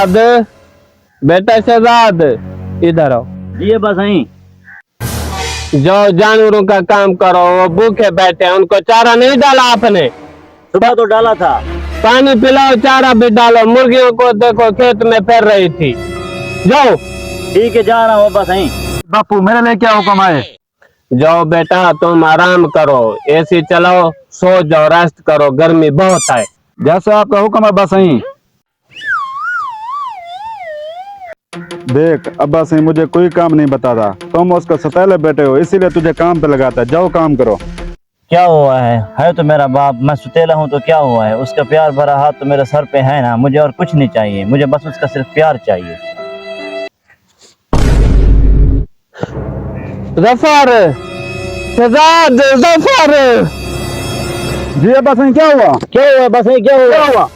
शहजाद, बेटा शहजाद, इधर आओ। जी बस यहीं। जाओ जानवरों का काम करो, वो भूखे बैठे हैं, उनको चारा नहीं डाला आपने? सुबह तो डाला था। पानी पिलाओ, चारा भी डालो। मुर्गियों को देखो खेत में फिर रही थी। जाओ। ठीक है, जा रहा हूँ बस यहीं। बापू मेरे लिए क्या हुक्म है? जाओ बेटा, तुम आराम करो, एसी चलाओ, सो जाओ, रेस्ट करो, गर्मी बहुत है। जैसा आपका हुक्म है बस यहीं। देख अब्बा सिंह मुझे कोई काम नहीं बताता, तुम उसका सताले बैठे हो इसीलिए तुझे काम पे लगाता है। जाओ काम करो। क्या हुआ है तो मेरा बाप, मैं सुतेला हूँ तो क्या हुआ है? उसका प्यार भरा हाथ तो मेरे सर पे है ना, मुझे और कुछ नहीं चाहिए, मुझे बस उसका सिर्फ प्यार चाहिए। जफर, शहजाद, जफर। जी अब्बा सिंह क्या हुआ? क्या हुआ बस यहीं? क्या हुआ?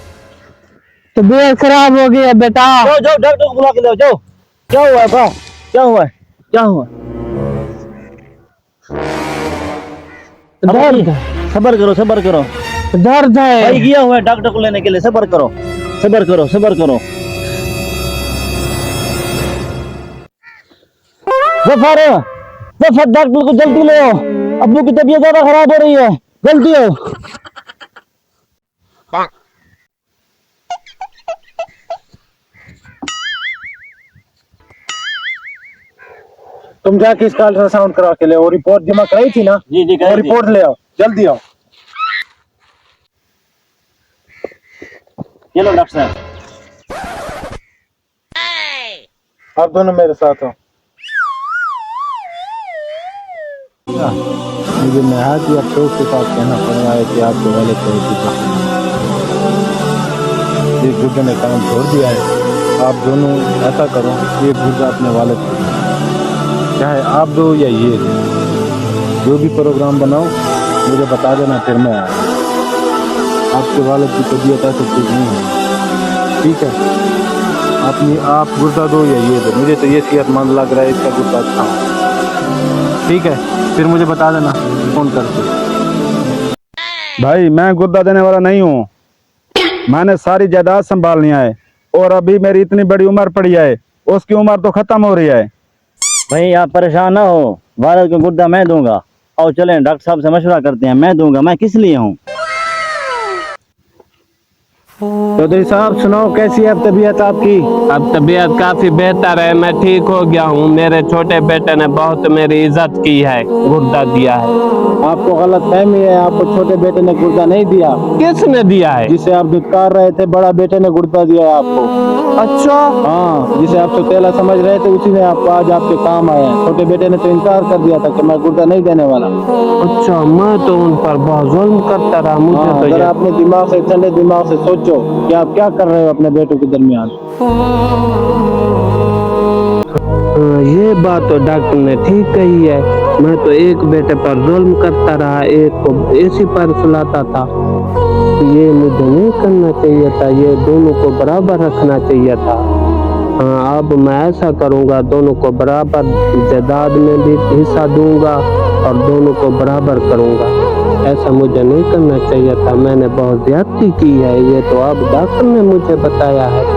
तबीयत खराब हो गई है बेटा। जाओ जाओ, डॉक्टर को बुला के लाओ, जाओ। क्या हुआ है बा? क्या हुआ है? क्या हुआ? दर्द, सबर करो, सबर करो। दर्द भाई है। गया हुआ है डॉक्टर को लेने के लिए, सबर करो, सबर करो, सबर करो। जफर, जफर डॉक्टर को जल्दी ले आओ, अब्बू की तबीयत ज्यादा खराब हो रही है, जल्दी आओ। तुम जाके इसका अल्ट्रासाउंड करा के ले आओ, रिपोर्ट जमा कराई थी ना? जी जी, वो रिपोर्ट ले आओ, जल्दी आओ। चलो डॉक्टर साहब। आप दोनों मेरे साथ हो। मुझे नहायत ही अफसोस के साथ कहना पड़ रहा है कि आपके वाले को एक गुर्दे ने काम छोड़ दिया है। आप दोनों ऐसा करो, एक गुर्दा अपने वाले को, चाहे आप दो या ये दो, जो भी प्रोग्राम बनाओ मुझे बता देना, फिर मैं आया। आपके वाले की तबीयत ऐसे ठीक नहीं है, ठीक है? आप गुर्दा दो या ये दो, मुझे तो ये सेहतमंद लग रहा है, इसका गुर्दा अच्छा हो, ठीक है? फिर मुझे बता देना फोन करके। भाई मैं गुर्दा देने वाला नहीं हूँ, मैंने सारी जायदाद संभालनी है और अभी मेरी इतनी बड़ी उम्र पड़ी है, उसकी उम्र तो खत्म हो रही है। भाई आप परेशान ना हो, भारत को गुर्दा मैं दूंगा। और चलें डॉक्टर साहब से मशवरा करते हैं, मैं दूंगा, मैं किस लिए हूँ। चौधरी साहब सुनाओ, कैसी है अब तबीयत आपकी? अब तबीयत काफी बेहतर है, मैं ठीक हो गया हूँ। मेरे छोटे बेटे ने बहुत मेरी इज्जत की है, गुर्दा दिया है। आपको गलत फहमी है, आपको छोटे बेटे ने गुर्दा नहीं दिया। किसने दिया है? जिसे आप दुत्कार रहे थे बड़ा बेटे ने गुर्दा दिया है आपको। अच्छा। हाँ, जिसे आप सौतेला समझ रहे थे उसी ने आपको आज आपके काम आया है। छोटे बेटे ने तो इनकार कर दिया था कि मैं गुर्दा नहीं देने वाला। अच्छा, मैं तो उन पर बहुत जुल्म करता रहा। मुझे तो अगर अपने दिमाग से, ठंडे दिमाग से सोचो कि आप क्या कर रहे हो अपने बेटों के दरमियान। ये बात तो डॉक्टर ने ठीक कही है। मैं तो एक बेटे पर जुल्म करता रहा, एक को एसी पर सुलाता था। ये मुझे नहीं करना चाहिए था, ये दोनों को बराबर रखना चाहिए था। हाँ, अब मैं ऐसा करूँगा, दोनों को बराबर जायदाद में भी हिस्सा दूंगा और दोनों को बराबर करूँगा। ऐसा मुझे नहीं करना चाहिए था, मैंने बहुत ज्यादती की है। ये तो अब डॉक्टर ने मुझे बताया है।